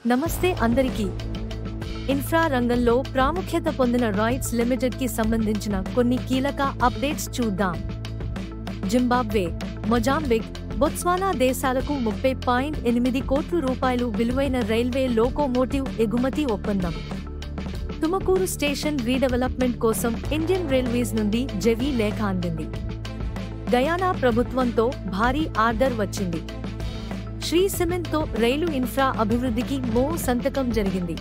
నమస్తే అందరికీ. ఇన్ఫ్రా రంగంలో ప్రాముఖ్యత పొందిన రాయిట్స్ లిమిటెడ్ కి సంబంధించిన కొన్ని కీలక అప్డేట్స్ చూద్దాం. జింబాబ్వే, మొజాంబిక్, బొత్స్వానా దేశాలకు 30.8 కోట్ల రూపాయలు విలువైన రైల్వే లోకోమోటివ్ ఎగుమతి ఒప్పందం. తుమకూరు స్టేషన్ రీడెవలప్మెంట్ కోసం ఇండియన్ రైల్వేస్ నుండి జెవి లేఖ అందింది. గయానా ప్రభుత్వంతో భారీ ఆర్డర్ వచ్చింది. శ్రీ సిమెంట్ తో రైలు ఇన్ఫ్రా అభివృద్ధికి సంతకం జరిగింది.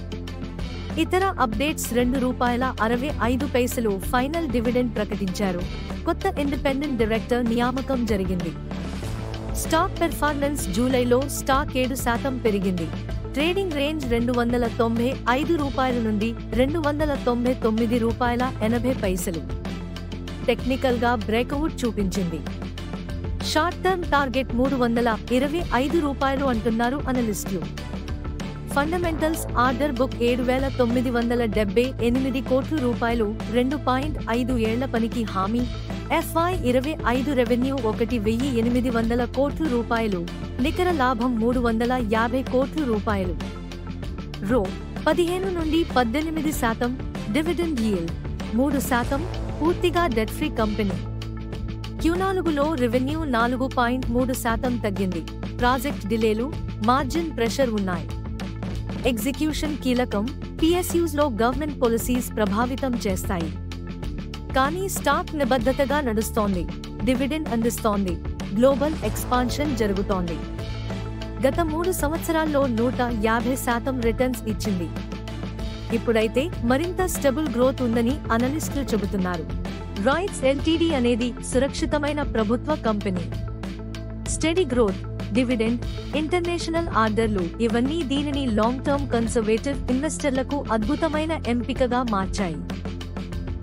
ఇతర అప్డేట్స్ ₹2.65 ఫైనల్ డివిడెండ్ ప్రకటించారు. కొత్త ఇండిపెండెంట్ డైరెక్టర్ నియామకం జరిగింది. స్టాక్ పెర్ఫార్మెన్స్ జూలైలో స్టాక్ 7% పెరిగింది. ట్రేడింగ్ రేంజ్ ₹295 నుండి ₹299.80. టెక్నికల్ గా బ్రేక్అవుట్ చూపించింది. షార్ట్ టర్మ్ టార్గెట్ ₹325 అంటున్నారు అనలిస్టులు. ఫండమెంటల్స్ ఆర్డర్ బుక్ ₹7,978 కోట్ల, 2.5 ఏళ్ల పనికి హామీ. FY25 రెవెన్యూ ₹1,800 కోట్ల, నికర లాభం ₹350 కోట్ల. రో 15 నుండి 18%, డివిడెండ్ యీల్డ్ 3%, పూర్తిగా డెట్ ఫ్రీ కంపెనీ. Q4లో రెవెన్యూ 4.3% తగ్గింది. ప్రాజెక్ట్ డిలేలు, మార్జిన్ ప్రెషర్ ఉన్నాయి. ఎగ్జిక్యూషన్ కీలకం. PSUs లో గవర్నమెంట్ పాలసీస్ ప్రభావితం చేస్తాయి. కానీ స్టాక్ నిబద్ధతగా నడుస్తోంది. డివిడెండ్ అందిస్తోంది. గ్లోబల్ ఎక్స్పాన్షన్ జరుగుతోంది. గత 3 సంవత్సరాల్లో 150% రిటర్న్స్ ఇచ్చింది. ఇప్పుడైతే మరింత స్టెబుల్ గ్రోత్ ఉందని అనలిస్టులు చెబుతున్నారు. రాయిట్స్ ఎల్టీడీ అనేది సురక్షితమైన ప్రభుత్వ company. Steady growth, dividend, international ఆర్డర్లు ఇవన్నీ దీనిని లాంగ్ టర్మ్ కన్సర్వేటివ్ ఇన్వెస్టర్లకు అద్భుతమైన ఎంపికగా మార్చాయి.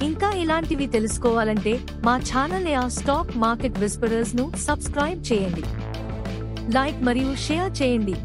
ఇంకా ఇలాంటివి తెలుసుకోవాలంటే మా ఛానల్ స్టాక్ మార్కెట్ విస్పరర్స్ ను సబ్స్క్రైబ్ చేయండి. లైక్ మరియు షేర్ చేయండి.